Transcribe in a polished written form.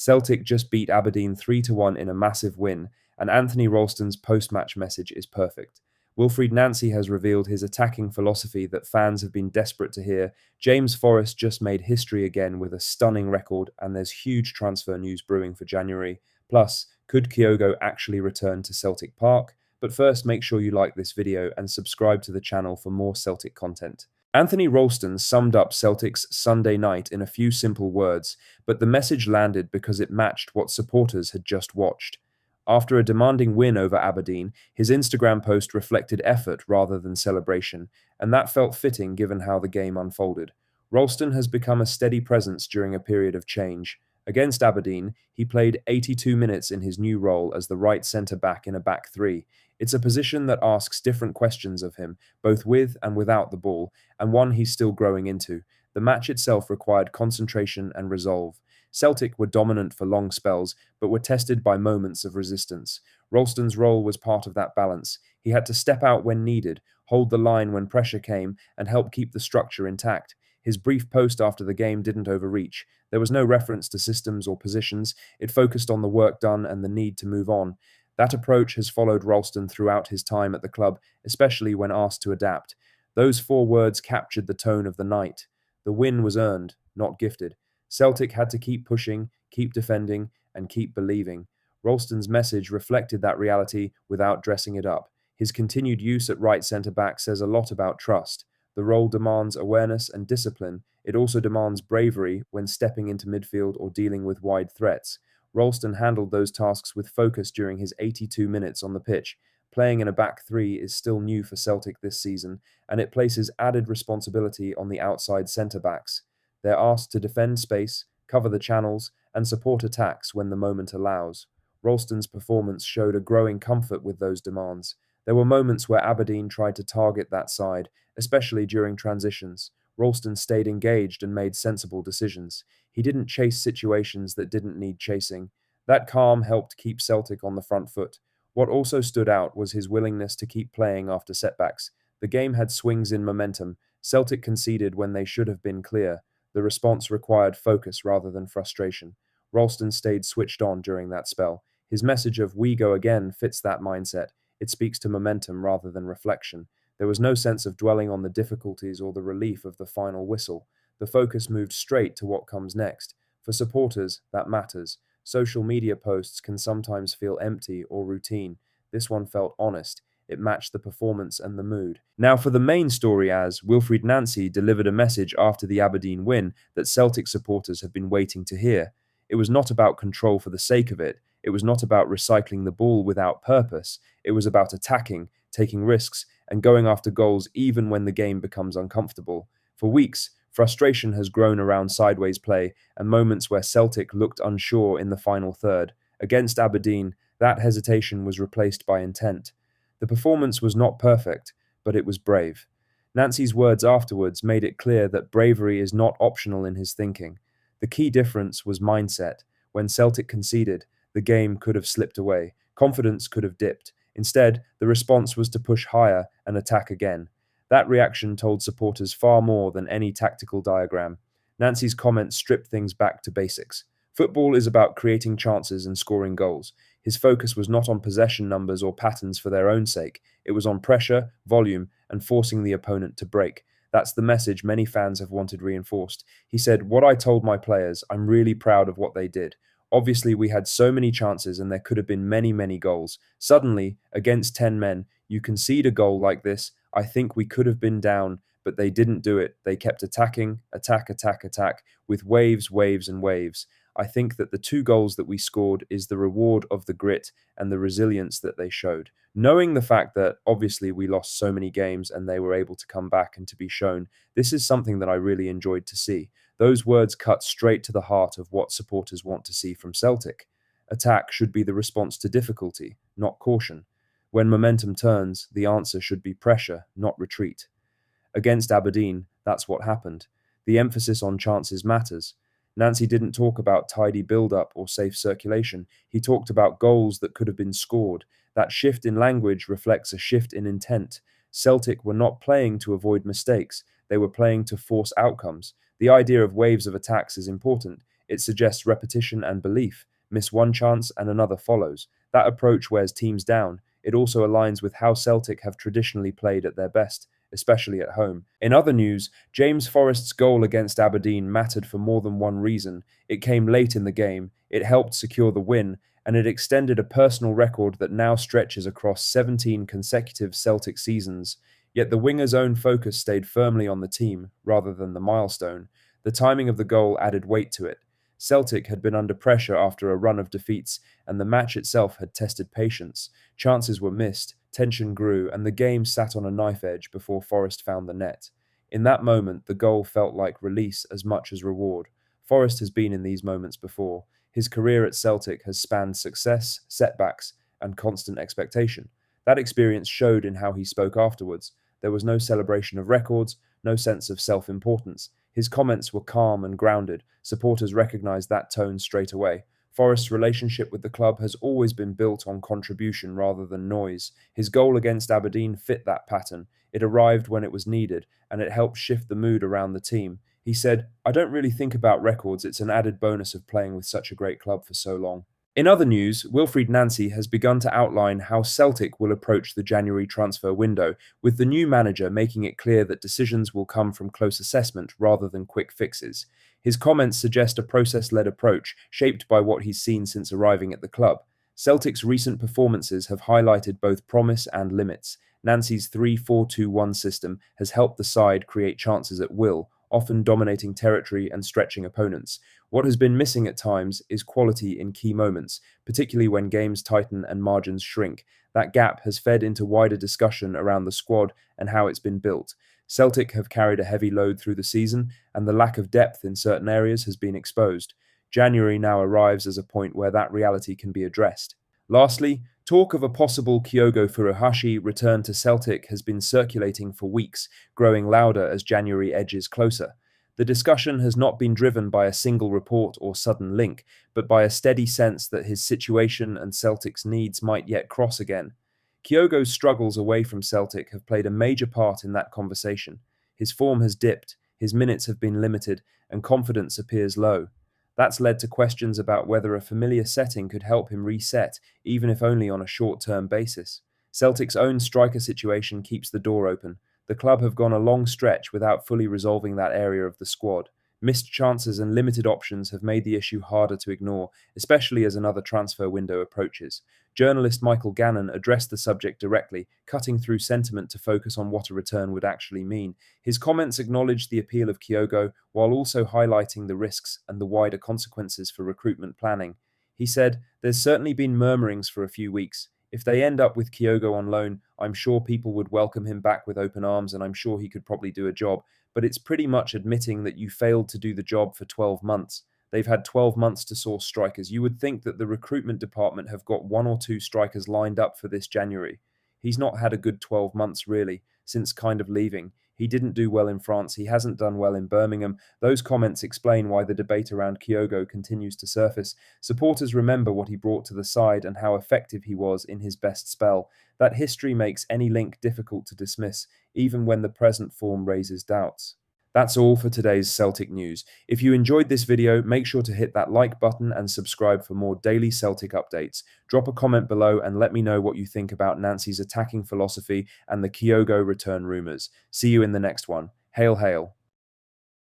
Celtic just beat Aberdeen 3-1 in a massive win, and Anthony Ralston's post-match message is perfect. Wilfried Nancy has revealed his attacking philosophy that fans have been desperate to hear. James Forrest just made history again with a stunning record, and there's huge transfer news brewing for January. Plus, could Kyogo actually return to Celtic Park? But first, make sure you like this video and subscribe to the channel for more Celtic content. Anthony Ralston summed up Celtic's Sunday night in a few simple words, but the message landed because it matched what supporters had just watched. After a demanding win over Aberdeen, his Instagram post reflected effort rather than celebration, and that felt fitting given how the game unfolded. Ralston has become a steady presence during a period of change. Against Aberdeen, he played 82 minutes in his new role as the right centre-back in a back three. It's a position that asks different questions of him, both with and without the ball, and one he's still growing into. The match itself required concentration and resolve. Celtic were dominant for long spells, but were tested by moments of resistance. Ralston's role was part of that balance. He had to step out when needed, hold the line when pressure came, and help keep the structure intact. His brief post after the game didn't overreach. There was no reference to systems or positions. It focused on the work done and the need to move on. That approach has followed Ralston throughout his time at the club, especially when asked to adapt. Those 4 words captured the tone of the night. The win was earned, not gifted. Celtic had to keep pushing, keep defending, and keep believing. Ralston's message reflected that reality without dressing it up. His continued use at right centre-back says a lot about trust. The role demands awareness and discipline. It also demands bravery when stepping into midfield or dealing with wide threats. Ralston handled those tasks with focus during his 82 minutes on the pitch. Playing in a back three is still new for Celtic this season, and it places added responsibility on the outside centre-backs. They're asked to defend space, cover the channels, and support attacks when the moment allows. Ralston's performance showed a growing comfort with those demands. There were moments where Aberdeen tried to target that side, especially during transitions. Ralston stayed engaged and made sensible decisions. He didn't chase situations that didn't need chasing. That calm helped keep Celtic on the front foot. What also stood out was his willingness to keep playing after setbacks. The game had swings in momentum. Celtic conceded when they should have been clear. The response required focus rather than frustration. Ralston stayed switched on during that spell. His message of "we go again" fits that mindset. It speaks to momentum rather than reflection. There was no sense of dwelling on the difficulties or the relief of the final whistle. The focus moved straight to what comes next. For supporters, that matters. Social media posts can sometimes feel empty or routine. This one felt honest. It matched the performance and the mood. Now for the main story, as Wilfried Nancy delivered a message after the Aberdeen win that Celtic supporters have been waiting to hear. It was not about control for the sake of it. It was not about recycling the ball without purpose. It was about attacking, taking risks, and going after goals even when the game becomes uncomfortable. For weeks, frustration has grown around sideways play and moments where Celtic looked unsure in the final third. Against Aberdeen, that hesitation was replaced by intent. The performance was not perfect, but it was brave. Nancy's words afterwards made it clear that bravery is not optional in his thinking. The key difference was mindset. When Celtic conceded, the game could have slipped away. Confidence could have dipped. Instead, the response was to push higher and attack again. That reaction told supporters far more than any tactical diagram. Nancy's comments stripped things back to basics. Football is about creating chances and scoring goals. His focus was not on possession numbers or patterns for their own sake. It was on pressure, volume, and forcing the opponent to break. That's the message many fans have wanted reinforced. He said, "What I told my players, I'm really proud of what they did. Obviously, we had so many chances and there could have been many, many goals. Suddenly, against 10 men, you concede a goal like this. I think we could have been down, but they didn't do it. They kept attacking, attack, with waves, waves, and waves. I think that the 2 goals that we scored is the reward of the grit and the resilience that they showed." Knowing the fact that obviously we lost so many games and they were able to come back and to be shown, this is something that I really enjoyed to see. Those words cut straight to the heart of what supporters want to see from Celtic. Attack should be the response to difficulty, not caution. When momentum turns, the answer should be pressure, not retreat. Against Aberdeen, that's what happened. The emphasis on chances matters. Nancy didn't talk about tidy build-up or safe circulation. He talked about goals that could have been scored. That shift in language reflects a shift in intent. Celtic were not playing to avoid mistakes. They were playing to force outcomes. The idea of waves of attacks is important. It suggests repetition and belief. Miss one chance and another follows. That approach wears teams down. It also aligns with how Celtic have traditionally played at their best, especially at home. In other news, James Forrest's goal against Aberdeen mattered for more than one reason. It came late in the game, it helped secure the win, and it extended a personal record that now stretches across 17 consecutive Celtic seasons. Yet the winger's own focus stayed firmly on the team, rather than the milestone. The timing of the goal added weight to it. Celtic had been under pressure after a run of defeats, and the match itself had tested patience. Chances were missed, tension grew, and the game sat on a knife edge before Forrest found the net. In that moment, the goal felt like release as much as reward. Forrest has been in these moments before. His career at Celtic has spanned success, setbacks, and constant expectation. That experience showed in how he spoke afterwards. There was no celebration of records, no sense of self-importance. His comments were calm and grounded. Supporters recognized that tone straight away. Forrest's relationship with the club has always been built on contribution rather than noise. His goal against Aberdeen fit that pattern. It arrived when it was needed, and it helped shift the mood around the team. He said, "I don't really think about records, it's an added bonus of playing with such a great club for so long." In other news, Wilfried Nancy has begun to outline how Celtic will approach the January transfer window, with the new manager making it clear that decisions will come from close assessment rather than quick fixes. His comments suggest a process-led approach, shaped by what he's seen since arriving at the club. Celtic's recent performances have highlighted both promise and limits. Nancy's 3-4-2-1 system has helped the side create chances at will, often dominating territory and stretching opponents. What has been missing at times is quality in key moments, particularly when games tighten and margins shrink. That gap has fed into wider discussion around the squad and how it's been built. Celtic have carried a heavy load through the season, and the lack of depth in certain areas has been exposed. January now arrives as a point where that reality can be addressed. Lastly, talk of a possible Kyogo Furuhashi return to Celtic has been circulating for weeks, growing louder as January edges closer. The discussion has not been driven by a single report or sudden link, but by a steady sense that his situation and Celtic's needs might yet cross again. Kyogo's struggles away from Celtic have played a major part in that conversation. His form has dipped, his minutes have been limited, and confidence appears low. That's led to questions about whether a familiar setting could help him reset, even if only on a short-term basis. Celtic's own striker situation keeps the door open. The club have gone a long stretch without fully resolving that area of the squad. Missed chances and limited options have made the issue harder to ignore, especially as another transfer window approaches. Journalist Michael Gannon addressed the subject directly, cutting through sentiment to focus on what a return would actually mean. His comments acknowledged the appeal of Kyogo, while also highlighting the risks and the wider consequences for recruitment planning. He said, "There's certainly been murmurings for a few weeks. If they end up with Kyogo on loan, I'm sure people would welcome him back with open arms, and I'm sure he could probably do a job. But it's pretty much admitting that you failed to do the job for 12 months. They've had 12 months to source strikers. You would think that the recruitment department have got one or two strikers lined up for this January. He's not had a good 12 months, really, since kind of leaving. He didn't do well in France. He hasn't done well in Birmingham." Those comments explain why the debate around Kyogo continues to surface. Supporters remember what he brought to the side and how effective he was in his best spell. That history makes any link difficult to dismiss, even when the present form raises doubts. That's all for today's Celtic news. If you enjoyed this video, make sure to hit that like button and subscribe for more daily Celtic updates. Drop a comment below and let me know what you think about Nancy's attacking philosophy and the Kyogo return rumours. See you in the next one. Hail, hail.